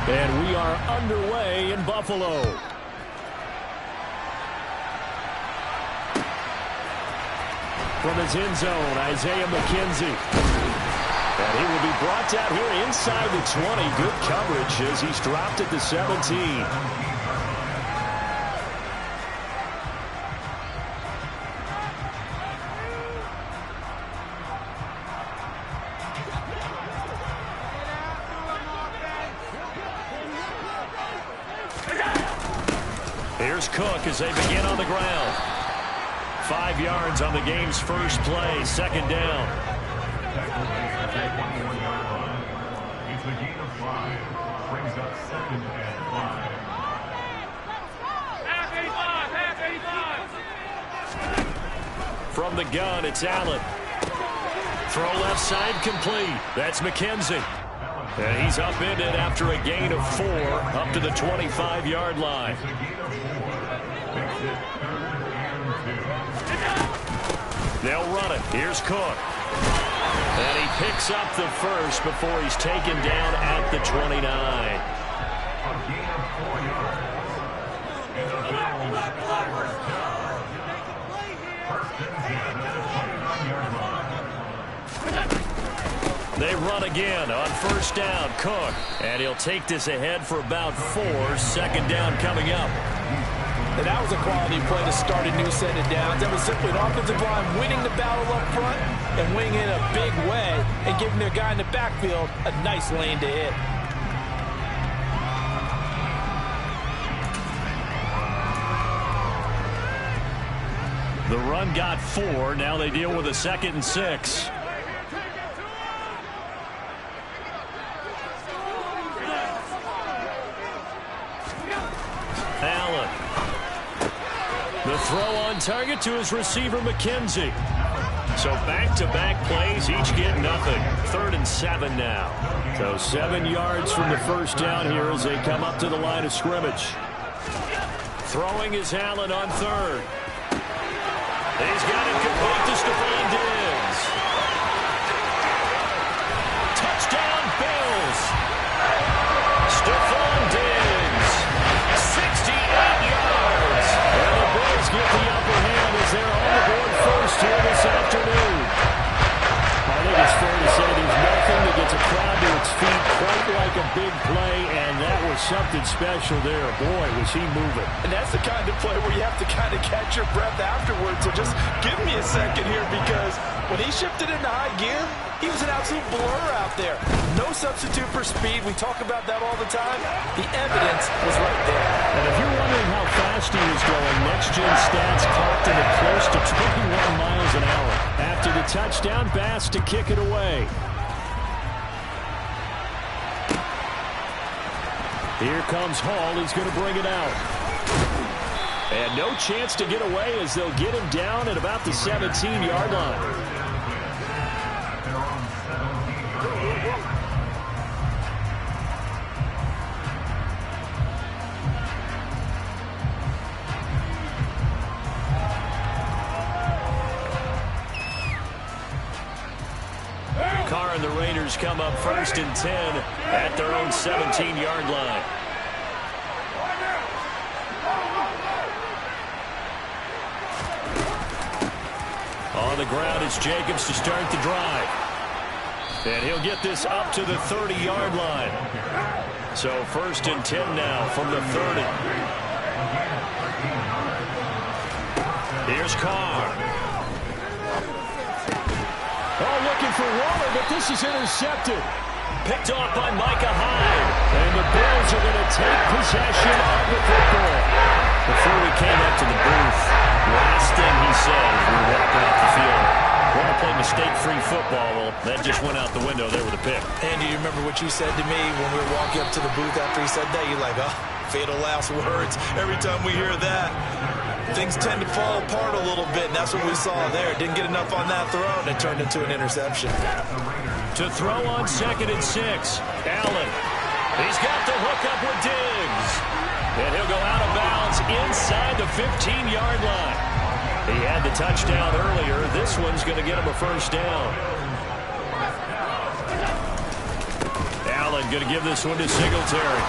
And we are underway in Buffalo. From his end zone, Isaiah McKenzie. And he will be brought down here inside the 20. Good coverage as he's dropped at the 17. Here's Cook as they begin on the ground. 5 yards on the game's first play, second down. It's a gain of 5. Brings up 2nd and 5. From the gun, it's Allen. Throw left side complete. That's McKenzie. And he's upended after a gain of 4 up to the 25-yard line. They'll run it. Here's Cook. And he picks up the first before he's taken down at the 29. They run again on first down. Cook. And he'll take this ahead for about 4. Second down coming up. And that was a quality play to start a new set of downs. That was simply an offensive line winning the battle up front and winning in a big way and giving their guy in the backfield a nice lane to hit. The run got 4. Now they deal with a 2nd and 6. Allen. The throw on target to his receiver, McKenzie. So back-to-back plays, each get nothing. 3rd and 7 now. So 7 yards from the first down here as they come up to the line of scrimmage. Throwing is Allen on 3rd. He's got it complete to Stephon Diggs. Touchdown, Bills. Stephon Diggs. 68 yards. And the Bills get the upper hand as they're on the board first here this afternoon. I think it's fair to say there's nothing that gets a crowd to its feet quite like a big play, and that was something special there. Boy, was he moving. And that's the kind of play where you have to kind of catch your breath afterwards. So just give me a second here, because when he shifted into high gear, he was an absolute blur out there. No substitute for speed. We talk about that all the time. The evidence was right there. And if you're wondering how fast he was going, next-gen stats clocked him at close to 21 miles an hour. After the touchdown, Bass to kick it away. Here comes Hall. He's going to bring it out. And no chance to get away as they'll get him down at about the 17-yard line. Carr and the Raiders come up 1st and 10 at their own 17-yard line. On the ground is Jacobs to start the drive. And he'll get this up to the 30-yard line. So 1st and 10 now from the 30. Here's Carr. Oh, looking for Waller, but this is intercepted. Picked off by Micah Hyde. And the Bills are going to take possession of the football. Before we came up to the booth, last thing he said as we walked off the field, want to play mistake-free football. Well, that just went out the window there with a pick. Andy, you remember what you said to me when we were walking up to the booth after he said that? You're like, oh, fatal last words. Every time we hear that, things tend to fall apart a little bit, and that's what we saw there. Didn't get enough on that throw, and it turned into an interception. To throw on 2nd and 6, Allen. He's got the hook up with Diggs. And he'll go out of bounds inside the 15-yard line. He had the touchdown earlier. This one's going to get him a first down. Allen going to give this one to Singletary.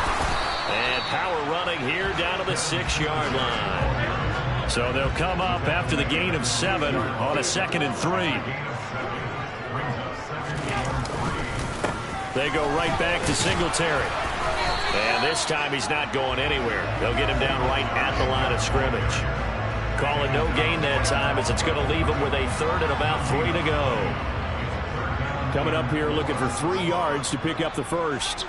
And power running here down to the 6-yard line. So they'll come up after the gain of 7 on a 2nd and 3. They go right back to Singletary. And this time he's not going anywhere. They'll get him down right at the line of scrimmage. Calling no gain that time as it's going to leave him with a 3rd and about 3 to go. Coming up here looking for 3 yards to pick up the first.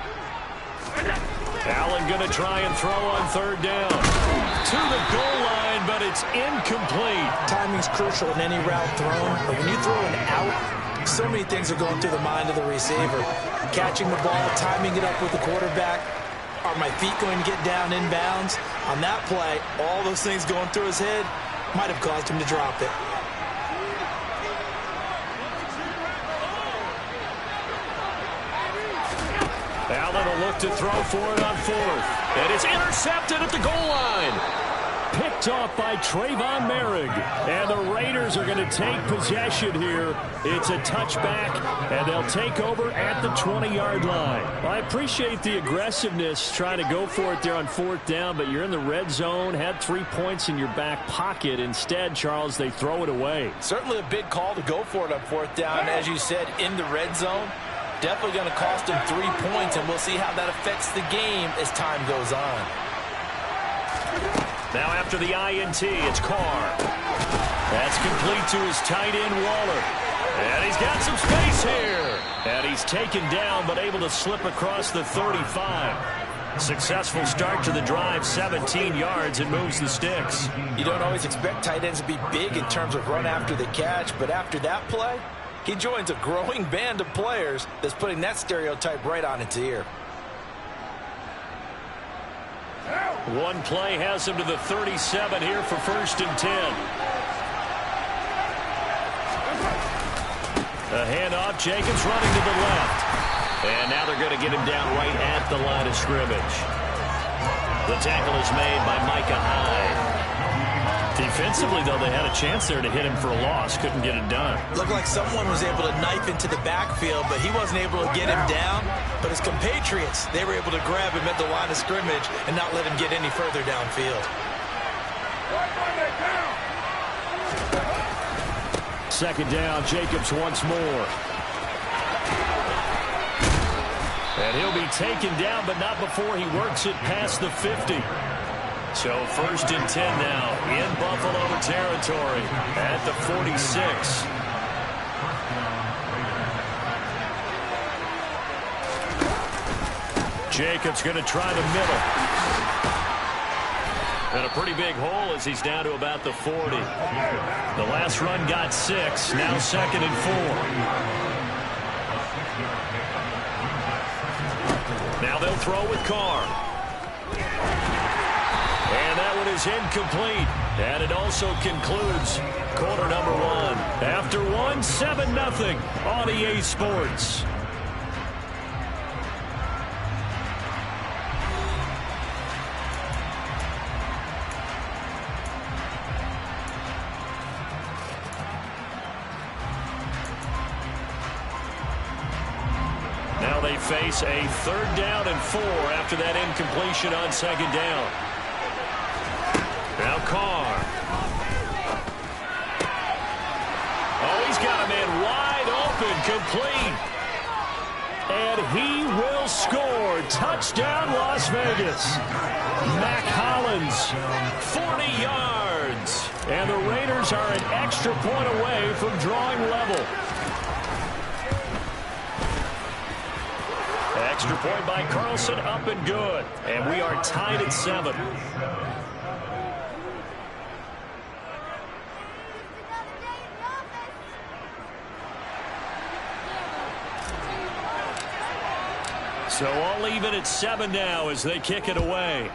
Allen going to try and throw on 3rd down. To the goal line, but it's incomplete. Timing's crucial in any route thrown, but when you throw an out, so many things are going through the mind of the receiver. Catching the ball, timing it up with the quarterback. Are my feet going to get down inbounds? On that play, all those things going through his head might have caused him to drop it. Allen will look to throw for it on 4th. And it's intercepted at the goal line. Picked off by Trayvon Merrick. And the Raiders are going to take possession here. It's a touchback, and they'll take over at the 20-yard line. I appreciate the aggressiveness trying to go for it there on 4th down, but you're in the red zone, had 3 points in your back pocket. Instead, Charles, they throw it away. Certainly a big call to go for it on 4th down. As you said, in the red zone. Definitely going to cost him 3 points, and we'll see how that affects the game as time goes on. Now after the INT, it's Carr. That's complete to his tight end, Waller. And he's got some space here. And he's taken down, but able to slip across the 35. Successful start to the drive, 17 yards, and moves the sticks. You don't always expect tight ends to be big in terms of run after the catch, but after that play, he joins a growing band of players that's putting that stereotype right on its ear. One play has him to the 37 here for 1st and 10. A handoff, Jacobs running to the left. And now they're going to get him down right at the line of scrimmage. The tackle is made by Micah Hyde. Defensively, though, they had a chance there to hit him for a loss. Couldn't get it done. Looked like someone was able to knife into the backfield, but he wasn't able to get him down. But his compatriots, they were able to grab him at the line of scrimmage and not let him get any further downfield. 2nd down, Jacobs once more. And he'll be taken down, but not before he works it past the 50. So 1st and 10 now in Buffalo territory at the 46. Jacobs going to try the middle. And a pretty big hole as he's down to about the 40. The last run got 6, now 2nd and 4. Now they'll throw with Carr. And that one is incomplete. And it also concludes quarter number 1. After 1, 7-0 on EA Sports. Now they face a 3rd down and 4 after that incompletion on 2nd down. Now Carr. Oh, he's got a man wide open, complete. And he will score. Touchdown, Las Vegas. Mac Hollins, 40 yards. And the Raiders are an extra point away from drawing level. Extra point by Carlson, up and good. And we are tied at 7. So all even at 7 now as they kick it away.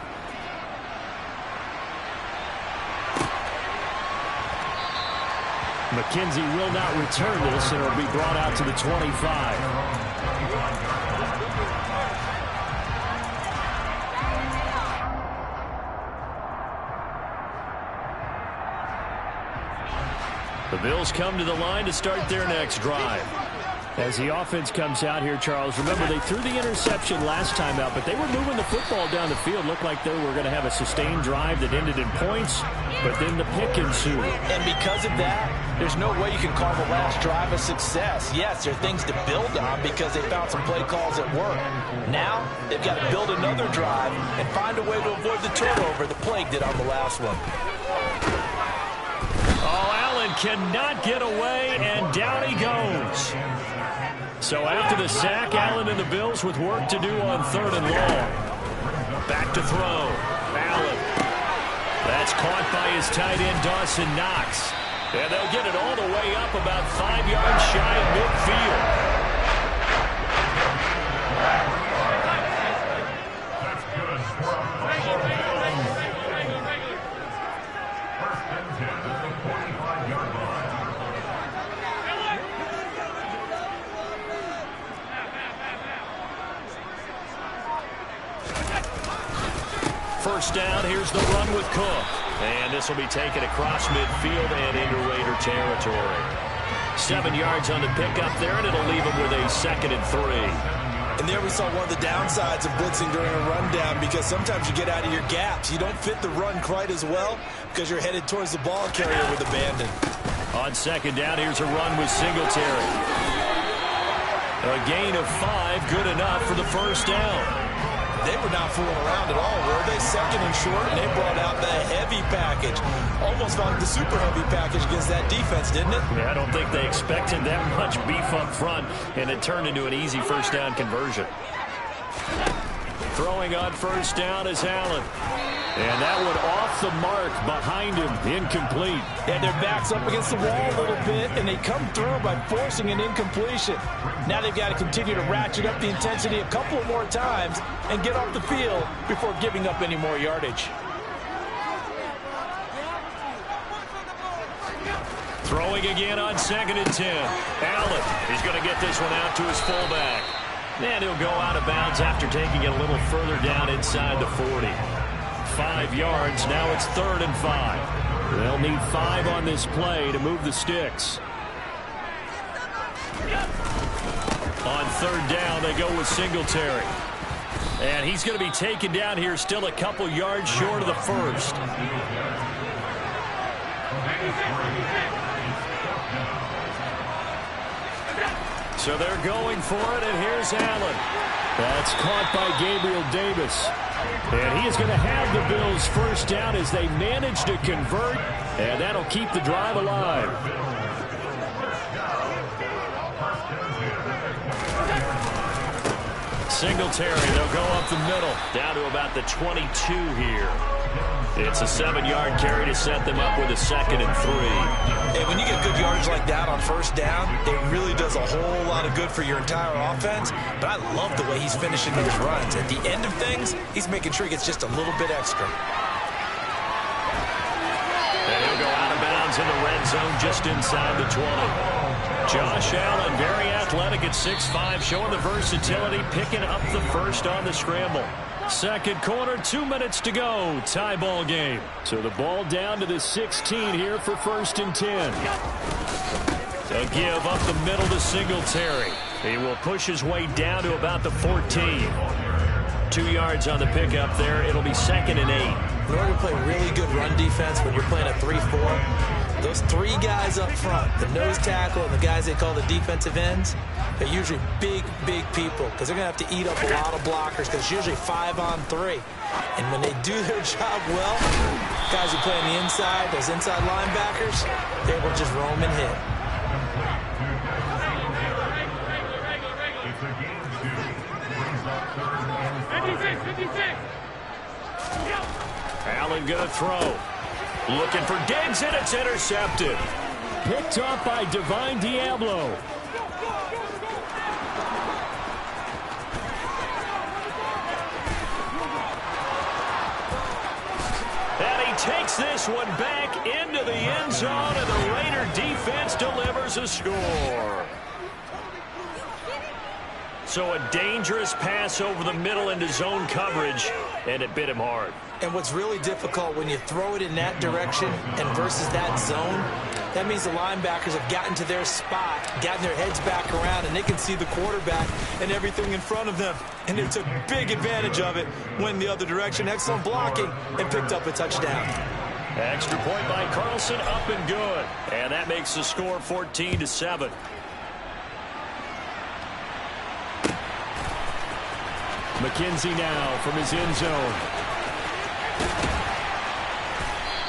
McKenzie will not return this, and it'll be brought out to the 25. The Bills come to the line to start their next drive. As the offense comes out here, Charles, remember they threw the interception last time out, but they were moving the football down the field. Looked like they were going to have a sustained drive that ended in points, but then the pick ensued. And because of that, there's no way you can call the last drive a success. Yes, there are things to build on because they found some play calls that work. Now, they've got to build another drive and find a way to avoid the turnover the Plague did on the last one. Oh, Allen cannot get away, and down he goes. So after the sack, Allen and the Bills with work to do on 3rd and long. Back to throw. Allen. That's caught by his tight end, Dawson Knox. And they'll get it all the way up about 5 yards shy of midfield. That's good. First and 10 at the 45-yard line. First down, here's the run with Cook. And this will be taken across midfield and into Raider territory. 7 yards on the pickup there, and it'll leave them with a 2nd and 3. And there we saw one of the downsides of blitzing during a rundown because sometimes you get out of your gaps. You don't fit the run quite as well because you're headed towards the ball carrier with abandon. On 2nd down, here's a run with Singletary. A gain of 5, good enough for the first down. They were not fooling around at all, were they? 2nd and short, and they brought out the heavy package. Almost like the super heavy package against that defense, didn't it? Yeah, I don't think they expected that much beef up front, and it turned into an easy first down conversion. Throwing on first down is Allen. And that one off the mark behind him, incomplete. Yeah, their back's up against the wall a little bit, and they come through by forcing an incompletion. Now they've got to continue to ratchet up the intensity a couple more times and get off the field before giving up any more yardage. Throwing again on 2nd and 10. Allen, he's going to get this one out to his fullback. And he'll go out of bounds after taking it a little further down inside the 40. 5 yards, now it's 3rd and 5. They'll need 5 on this play to move the sticks. On 3rd down, they go with Singletary. And he's going to be taken down here still a couple yards short of the first. So they're going for it, and here's Allen. That's caught by Gabriel Davis. And he is going to have the Bills first down as they manage to convert, and that'll keep the drive alive. Singletary, they'll go up the middle, down to about the 22 here. It's a 7-yard carry to set them up with a 2nd and 3. Hey, when you get good yardage like that on first down, it really does a whole lot of good for your entire offense. But I love the way he's finishing these runs. At the end of things, he's making sure he gets just a little bit extra. And he'll go out of bounds in the red zone just inside the 20. Josh Allen, very athletic at 6'5", showing the versatility, picking up the first on the scramble. Second quarter, 2 minutes to go. Tie ball game. So the ball down to the 16 here for 1st and 10. They'll give up the middle to Singletary. He will push his way down to about the 14. 2 yards on the pickup there. It'll be 2nd and 8. In order to play really good run defense when you're playing a 3-4, those 3 guys up front, the nose tackle and the guys they call the defensive ends, they're usually big, big people because they're going to have to eat up a lot of blockers because it's usually 5 on 3. And when they do their job well, guys who play on the inside, those inside linebackers, they will just roam and hit. It's a game 2. Brings up 3rd and 56. Allen going to throw. Looking for Diggs, and it's intercepted. Picked off by Divine Diablo. And he takes this one back into the end zone, and the Raider defense delivers a score. So a dangerous pass over the middle into zone coverage, and it bit him hard. And what's really difficult when you throw it in that direction and versus that zone, That means the linebackers have gotten to their spot, gotten their heads back around, and they can see the quarterback and everything in front of them. And they took big advantage of it, went the other direction, excellent blocking, and picked up a touchdown. Extra point by Carlson, up and good. And that makes the score 14-7. McKenzie now from his end zone.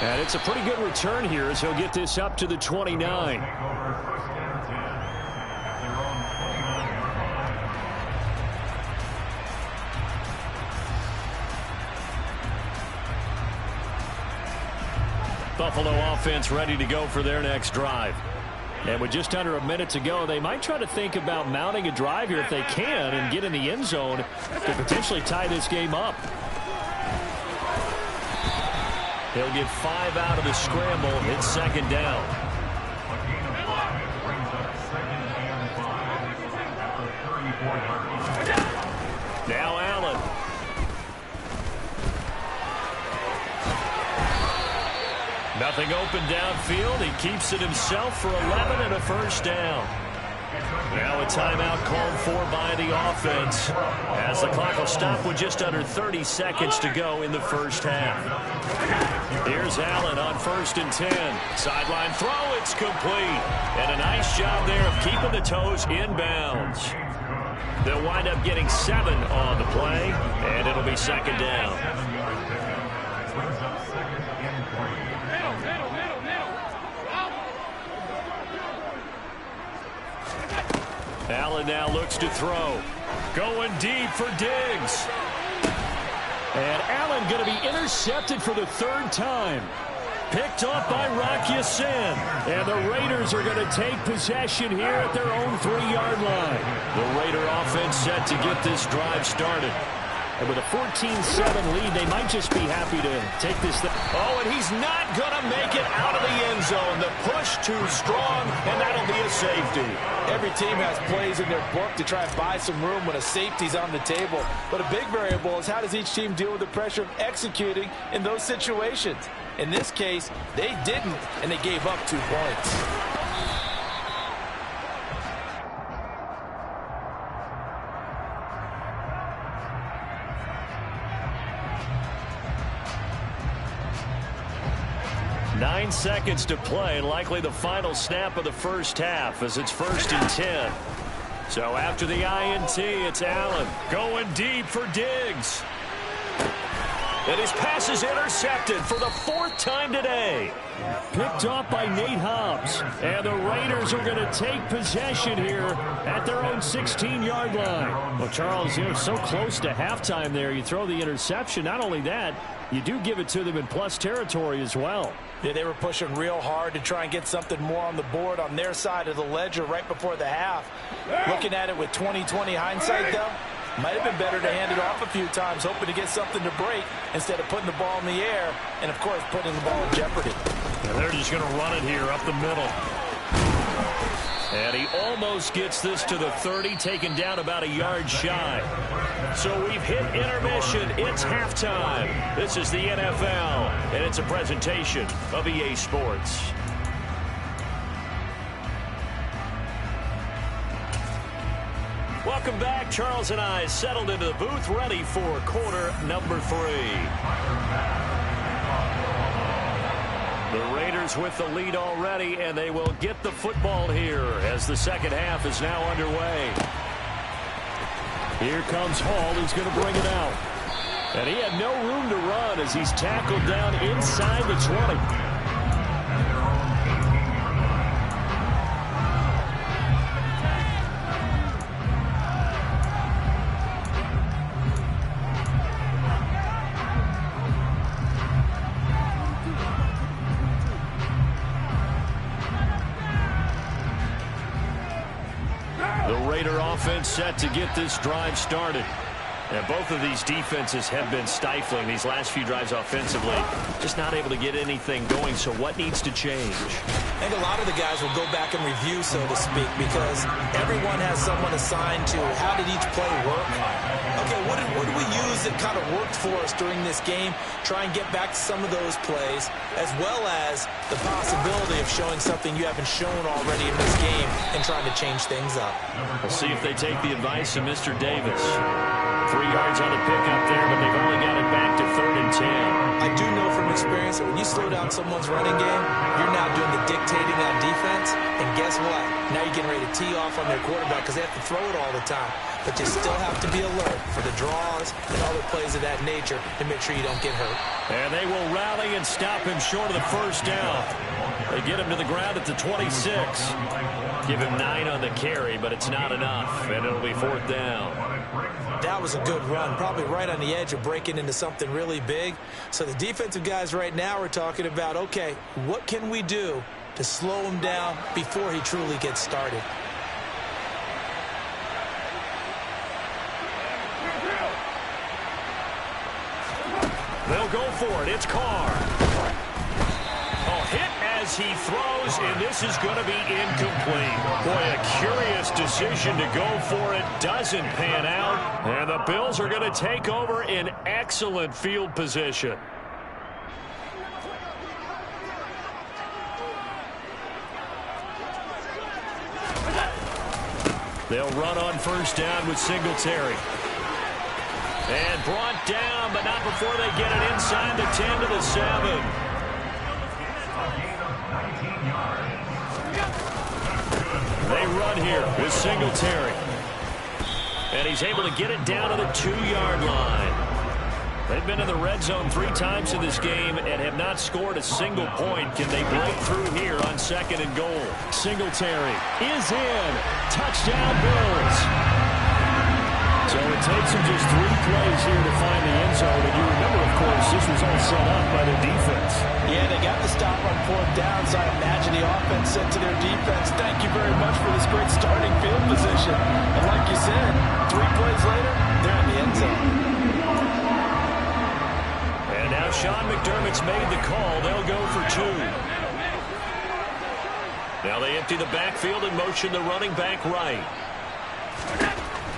And it's a pretty good return here as he'll get this up to the 29. Buffalo offense ready to go for their next drive. And with just under a minute to go, they might try to think about mounting a drive here if they can and get in the end zone to potentially tie this game up. He'll get 5 out of the scramble. It's second down. Now Allen. Nothing open downfield. He keeps it himself for 11 and a first down. Now a timeout called for by the offense as the clock will stop with just under 30 seconds to go in the first half. Here's Allen on 1st and 10. Sideline throw, it's complete. And a nice job there of keeping the toes inbounds. They'll wind up getting 7 on the play, and it'll be second down. Allen now looks to throw. Going deep for Diggs. And Allen going to be intercepted for the 3rd time. Picked off by Rocky Sin. And the Raiders are going to take possession here at their own 3-yard line. The Raider offense set to get this drive started. And with a 14-7 lead, they might just be happy to take this. Oh, and he's not going to make it out of the end zone. The push too strong, and that'll be a safety. Every team has plays in their book to try and buy some room when a safety's on the table. But a big variable is how does each team deal with the pressure of executing in those situations. In this case, they didn't, and they gave up 2 points. Nine seconds to play, and likely the final snap of the first half as it's 1st and 10. So after the INT, it's Allen going deep for Diggs. And his pass is intercepted for the 4th time today. Picked off by Nate Hobbs. And the Raiders are going to take possession here at their own 16-yard line. Well, Charles, you're so close to halftime there. You throw the interception. Not only that, you do give it to them in plus territory as well. Yeah, they were pushing real hard to try and get something more on the board on their side of the ledger right before the half. Looking at it with 20/20 hindsight, though, might have been better to hand it off a few times, hoping to get something to break instead of putting the ball in the air and, of course, putting the ball in jeopardy. And they're just going to run it here up the middle. And he almost gets this to the 30, taken down about a yard shy. So we've hit intermission. It's halftime. This is the NFL, and it's a presentation of EA Sports. Welcome back. Charles and I settled into the booth, ready for quarter number 3. The Raiders with the lead already, and they will get the football here as the second half is now underway. Here comes Hall. He's going to bring it out. And he had no room to run as he's tackled down inside the 20. Offense set to get this drive started. And both of these defenses have been stifling these last few drives offensively. Just not able to get anything going, so what needs to change? I think a lot of the guys will go back and review, so to speak, because everyone has someone assigned to how did each play work. Okay, what did we use that kind of worked for us during this game? Try and get back to some of those plays, as well as the possibility of showing something you haven't shown already in this game and trying to change things up. We'll see if they take the advice of Mr. Davis. 3 yards on the pickup there, but they've only got it back to 3rd and 10. I do know from experience that when you slow down someone's running game, you're now doing the dictating on defense, and guess what? Now you're getting ready to tee off on their quarterback because they have to throw it all the time. But you still have to be alert for the draws and other plays of that nature to make sure you don't get hurt. And they will rally and stop him short of the first down. They get him to the ground at the 26. Give him 9 on the carry, but it's not enough, and it'll be 4th down. That was a good run, probably right on the edge of breaking into something really big. So the defensive guys right now are talking about, okay, what can we do to slow him down before he truly gets started? They'll go for it. It's Carr. Hit as he throws, and this is going to be incomplete. Boy, a curious decision to go for it. Doesn't pan out, and the Bills are going to take over in excellent field position. They'll run on first down with Singletary. And brought down, but not before they get it inside the 10 to the 7. They run here with Singletary. And he's able to get it down to the 2-yard line. They've been in the red zone 3 times in this game and have not scored a single point. Can they break through here on 2nd and goal? Singletary is in. Touchdown, Bills. So it takes them just 3 plays here to find the end zone. And you remember, of course, this was all set up by the defense. Yeah, they got the stop on 4th down, so I imagine the offense said to their defense, thank you very much for this great starting field position. And like you said, 3 plays later, they're in the end zone. And now Sean McDermott's made the call. They'll go for 2. Now they empty the backfield and motion the running back right.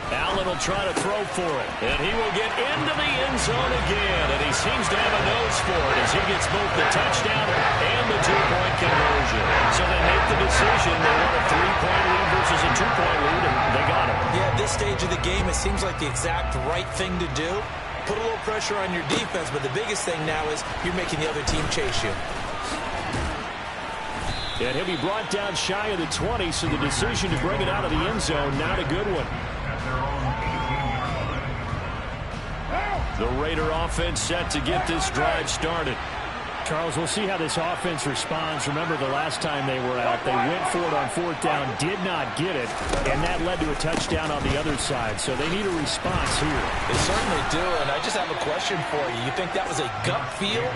Allen will try to throw for it, and he will get into the end zone again, and he seems to have a nose for it as he gets both the touchdown and the 2-point conversion. So they make the decision. They want a 3-point lead versus a 2-point lead, and they got it. Yeah, at this stage of the game, it seems like the exact right thing to do. Put a little pressure on your defense, but the biggest thing now is you're making the other team chase you. And he'll be brought down shy of the 20, so the decision to bring it out of the end zone, not a good one. The Raider offense set to get this drive started. Charles, we'll see how this offense responds. Remember the last time they were out, they went for it on 4th down, did not get it, and that led to a touchdown on the other side. So they need a response here. They certainly do, and I just have a question for you. You think that was a gut feel,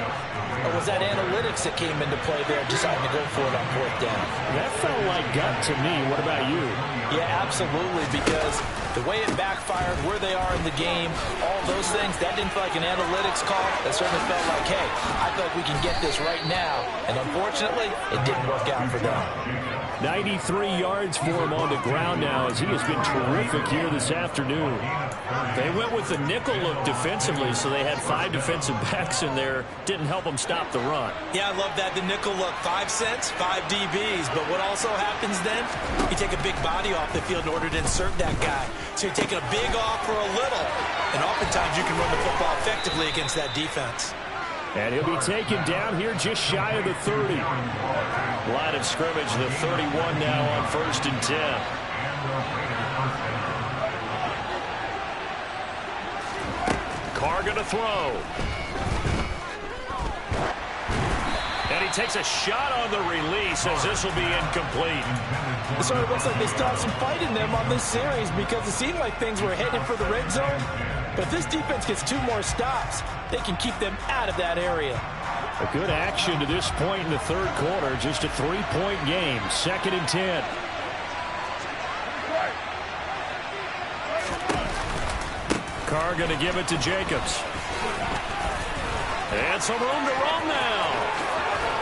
or was that analytics that came into play there deciding to go for it on 4th down? That felt like gut to me. What about you? Yeah, absolutely, because the way it backfired, where they are in the game, all those things, that didn't feel like an analytics call. That certainly felt like, hey, I feel like we can get this right now. And unfortunately, it didn't work out for them. 93 yards for him on the ground now as he has been terrific here this afternoon. They went with the nickel look defensively, so they had 5 defensive backs in there. Didn't help them stop the run. Yeah, I love that, the nickel look. 5 cents, 5 DBs. But what also happens then, you take a big body off the field in order to insert that guy. So you're taking a big off for a little. And oftentimes you can run the football effectively against that defense. And he'll be taken down here just shy of the 30. Line of scrimmage, the 31 now on 1st and 10. Carr going to throw. And he takes a shot on the release as this will be incomplete. It sort of looks like they still have some fight in them on this series because it seemed like things were headed for the red zone. But if this defense gets 2 more stops, they can keep them out of that area. A good action to this point in the 3rd quarter. Just a 3-point game. 2nd and 10. Carr going to give it to Jacobs. And some room to run now.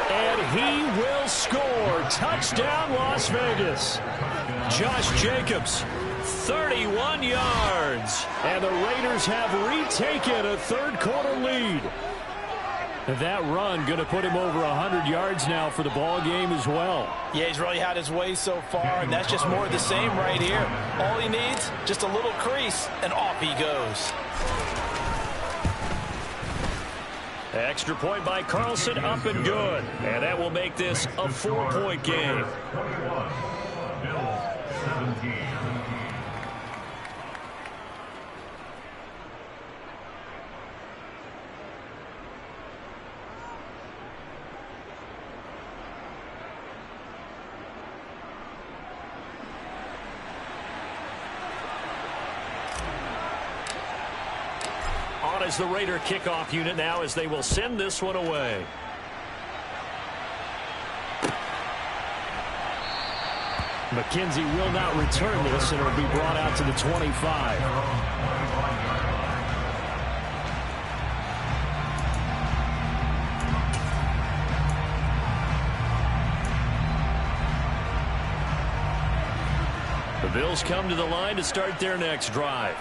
And he will score. Touchdown, Las Vegas. Josh Jacobs, 31 yards. And the Raiders have retaken a third-quarter lead. That run going to put him over 100 yards now for the ball game as well. Yeah, he's really had his way so far, and that's just more of the same right here. All he needs, just a little crease, and off he goes. Extra point by Carlson, up and good. And that will make this a 4-point game. 21, Bills 17. On is the Raider kickoff unit now as they will send this one away. McKenzie will not return this, and it will be brought out to the 25. The Bills come to the line to start their next drive.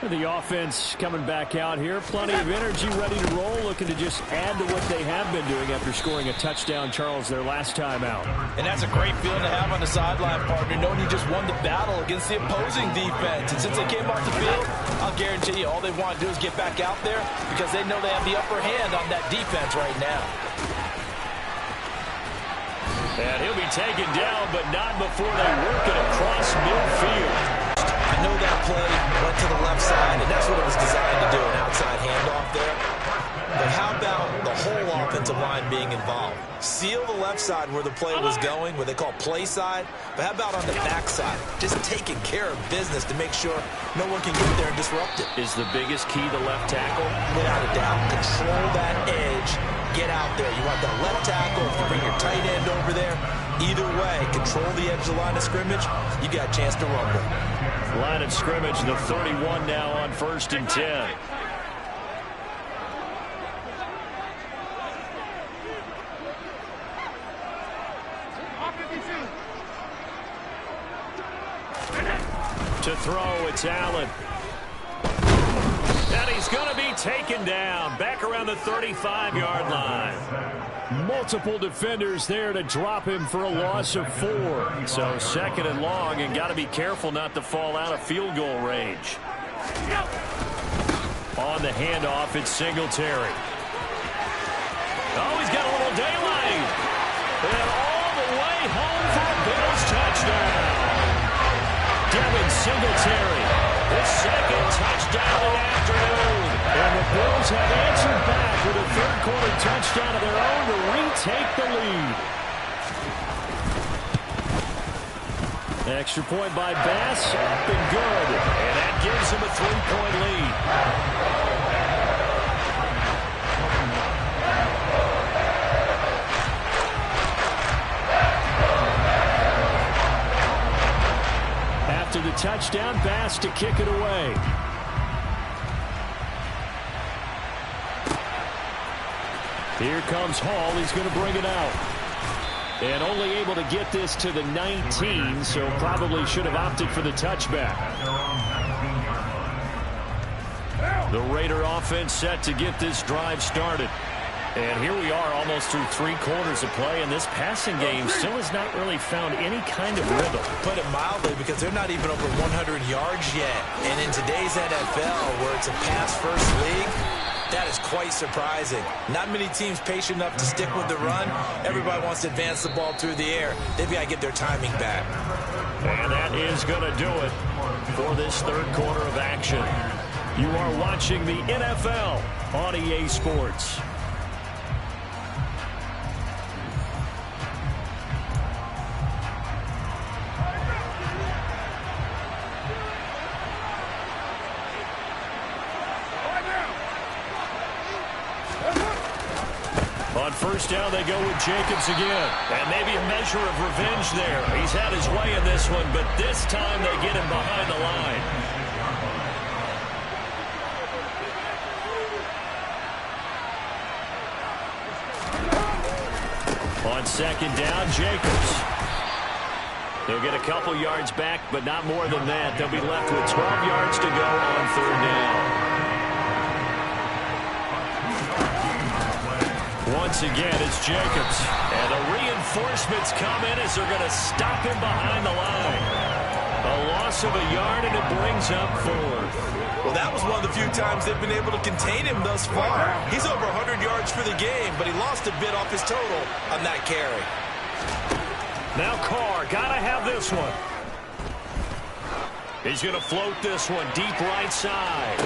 The offense coming back out here. Plenty of energy, ready to roll, looking to just add to what they have been doing after scoring a touchdown, Charles, their last time out. And that's a great feeling to have on the sideline, partner, knowing you just won the battle against the opposing defense. And since they came off the field, I'll guarantee you all they want to do is get back out there because they know they have the upper hand on that defense right now. And he'll be taken down, but not before they work it across midfield. I know that play went to the left side, and that's what it was designed to do, an outside handoff there. But how about the whole offensive line being involved? Seal the left side where the play was going, what they call play side. But how about on the back side? Just taking care of business to make sure no one can get there and disrupt it. Is the biggest key the left tackle? Without a doubt. Control that edge. Get out there. You want that left tackle. If you bring your tight end over there, either way, control the edge of the line of scrimmage. You got a chance to rumble. Line of scrimmage, the 31 now on 1st and 10. To throw, it's Allen. And he's going to be taken down. Back around the 35-yard line. Multiple defenders there to drop him for a loss of 4. So 2nd and long, and got to be careful not to fall out of field goal range. On the handoff, it's Singletary. Oh, he's got a little daylight. And all the way home for a Bills touchdown. Devin Singletary, his 2nd touchdown of the afternoon. And the Bills have answered back with a third-quarter touchdown of their own to retake the lead. Extra point by Bass, up and good. And that gives him a 3-point lead. After the touchdown, Bass to kick it away. Here comes Hall. He's going to bring it out. And only able to get this to the 19, so probably should have opted for the touchback. The Raider offense set to get this drive started. And here we are almost through 3 quarters of play, and this passing game still has not really found any kind of rhythm. Put it mildly, because they're not even over 100 yards yet. And in today's NFL, where it's a pass-first league, that is quite surprising. Not many teams patient enough to stick with the run. Everybody wants to advance the ball through the air. They've got to get their timing back. And that is going to do it for this third quarter of action. You are watching the NFL on EA Sports. On first down, they go with Jacobs again. And maybe a measure of revenge there. He's had his way in this one, but this time they get him behind the line. On second down, Jacobs. They'll get a couple yards back, but not more than that. They'll be left with 12 yards to go on third down. Once again, it's Jacobs. And the reinforcements come in as they're going to stop him behind the line. A loss of a yard, and it brings up fourth. Well, that was one of the few times they've been able to contain him thus far. He's over 100 yards for the game, but he lost a bit off his total on that carry. Now Carr, gotta have this one. He's going to float this one deep right side.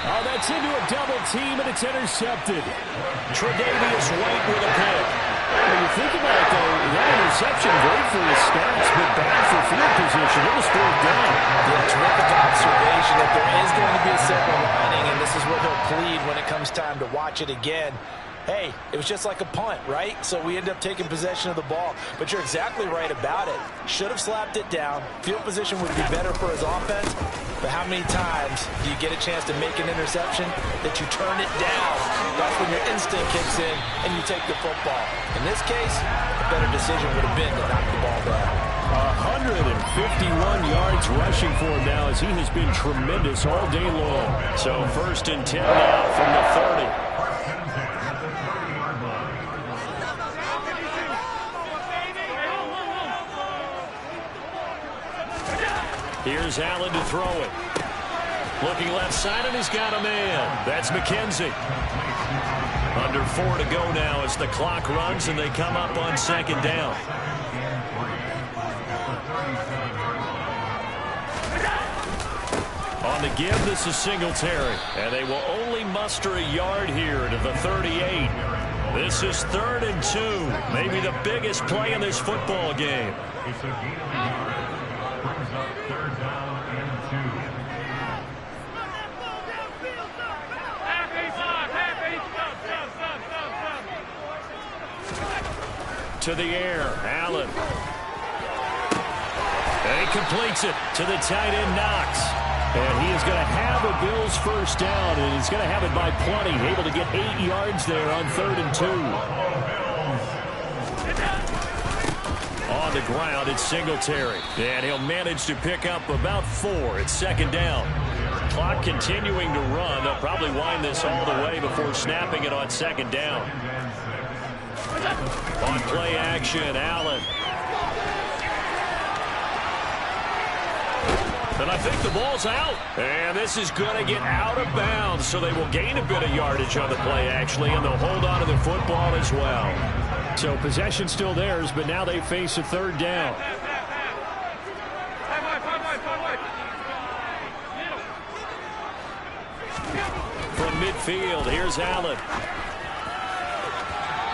Oh, that's into a double team, and it's intercepted. Tre'Davious White with a pick. When you think about it, though, that interception, great for his stats, but bad for field position. It was fourth down. Yeah, terrific observation that there is going to be a silver lining, and this is where he'll plead when it comes time to watch it again. Hey, it was just like a punt, right? So we end up taking possession of the ball. But you're exactly right about it. Should have slapped it down. Field position would be better for his offense. But how many times do you get a chance to make an interception that you turn it down? That's when your instinct kicks in and you take the football. In this case, a better decision would have been to knock the ball down. 151 yards rushing for him now as he has been tremendous all day long. So 1st and 10 now from the 30. Here's Allen to throw it. Looking left side, and he's got a man. That's McKenzie. Under 4 to go now as the clock runs, and they come up on second down. On the give, this is Singletary. And they will only muster a yard here to the 38. This is 3rd and 2. Maybe the biggest play in this football game. It's a gain of a yard. Brings up 3rd down and 2. To the air, Allen. And he completes it to the tight end, Knox. And he is going to have a Bills first down, and he's going to have it by plenty. Able to get 8 yards there on 3rd and 2. On the ground, it's Singletary. And he'll manage to pick up about 4 at second down. Clock continuing to run. They'll probably wind this all the way before snapping it on second down. On play action, Allen. And I think the ball's out. And this is going to get out of bounds, so they will gain a bit of yardage on the play, actually, and they'll hold on to the football as well. So possession still theirs, but now they face a 3rd down. From midfield, here's Allen.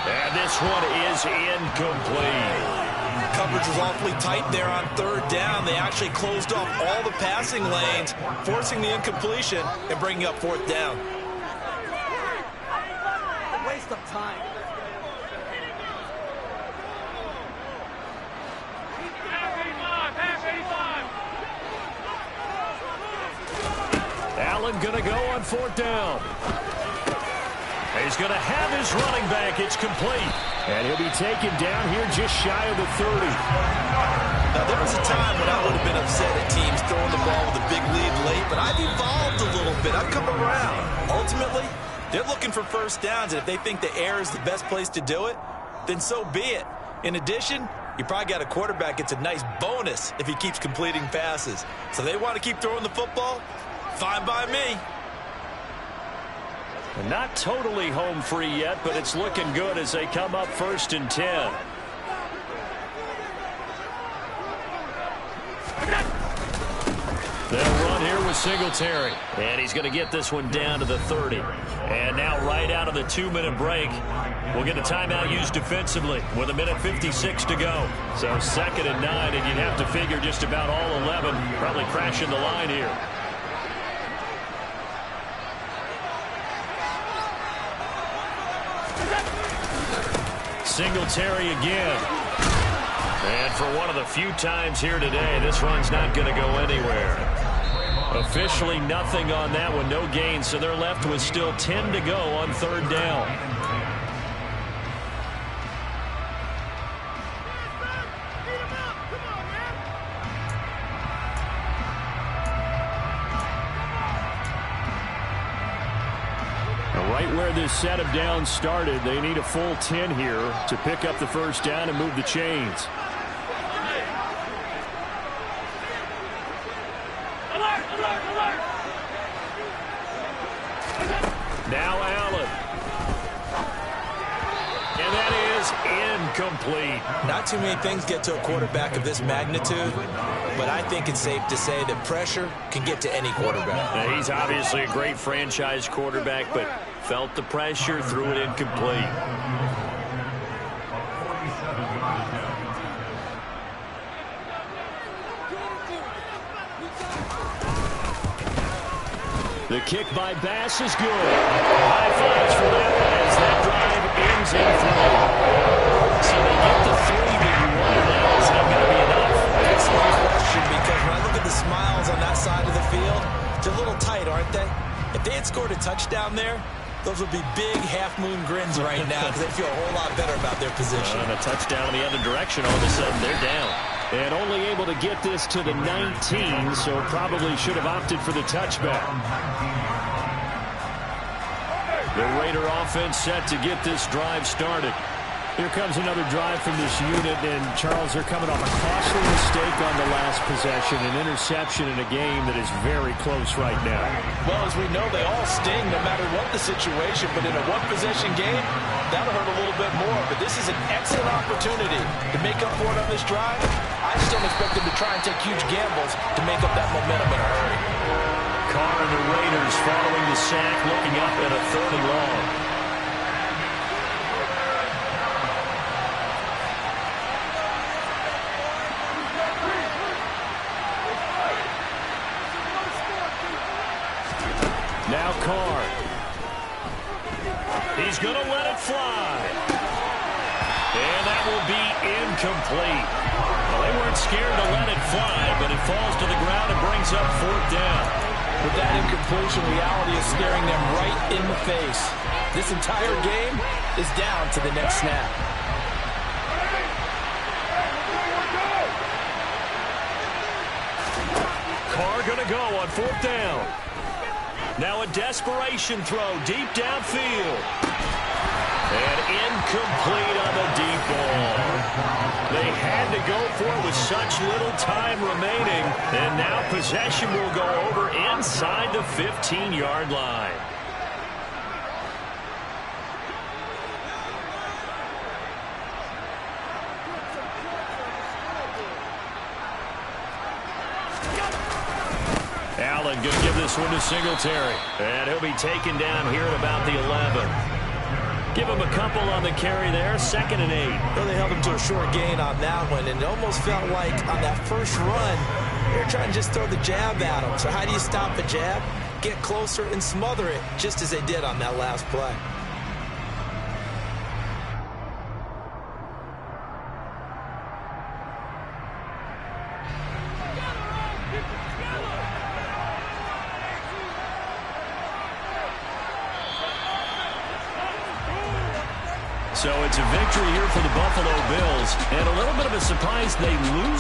And this one is incomplete. Coverage was awfully tight there on 3rd down. They actually closed off all the passing lanes, forcing the incompletion and bringing up 4th down. A waste of time. Allen going to go on 4th down. He's going to have his running back. It's complete. And he'll be taken down here just shy of the 30. Now, there was a time when I would have been upset at teams throwing the ball with a big lead late, but I've evolved a little bit. I've come around. Ultimately, they're looking for first downs, and if they think the air is the best place to do it, then so be it. In addition, you probably got a quarterback. It's a nice bonus if he keeps completing passes. So they want to keep throwing the football? Fine by me. Not totally home free yet, but it's looking good as they come up 1st and 10. They'll run here with Singletary. And he's going to get this one down to the 30. And now right out of the 2-minute break, we'll get a timeout used defensively with 1:56 to go. So 2nd and 9, and you'd have to figure just about all 11 probably crashing the line here. Singletary again. And for one of the few times here today, this run's not going to go anywhere. Officially nothing on that one, no gain, so they're left with still 10 to go on 3rd down. Right where this set of downs started, they need a full 10 here to pick up the first down and move the chains. Now Allen. And that is incomplete. Not too many things get to a quarterback of this magnitude, but I think it's safe to say that pressure can get to any quarterback. Now, he's obviously a great franchise quarterback, but felt the pressure, threw it incomplete. The kick by Bass is good. High fives for that one as that drive ends in 3. So they get the 3 that you wanted now. Is that going to be enough? Excellent question, because when I look at the smiles on that side of the field, they're a little tight, aren't they? If they had scored a touchdown there, those would be big half-moon grins right now because they feel a whole lot better about their position. And a touchdown in the other direction, all of a sudden they're down. And only able to get this to the 19, so probably should have opted for the touchback. The Raider offense set to get this drive started. Here comes another drive from this unit, and Charles, they're coming off a costly mistake on the last possession, an interception in a game that is very close right now. Well, as we know, they all sting no matter what the situation, but in a one-possession game, that'll hurt a little bit more. But this is an excellent opportunity to make up for it on this drive. I just don't expect them to try and take huge gambles to make up that momentum in a hurry. Carr and the Raiders following the sack, looking up at a 3rd and long. Now Carr. He's going to let it fly. And that will be incomplete. Well, they weren't scared to let it fly, but it falls to the ground and brings up 4th down. With that incompletion, reality is staring them right in the face. This entire game is down to the next snap. Carr going to go on 4th down. Now a desperation throw deep downfield. And incomplete on the deep ball. They had to go for it with such little time remaining. And now possession will go over inside the 15-yard line. Allen going to give this one to Singletary. And he'll be taken down here at about the 11. Give him a couple on the carry there, 2nd and 8. Well, they held him to a short gain on that one, and it almost felt like on that first run, they were trying to just throw the jab at him. So how do you stop the jab? Get closer and smother it, just as they did on that last play. So it's a victory here for the Buffalo Bills, and a little bit of a surprise they lose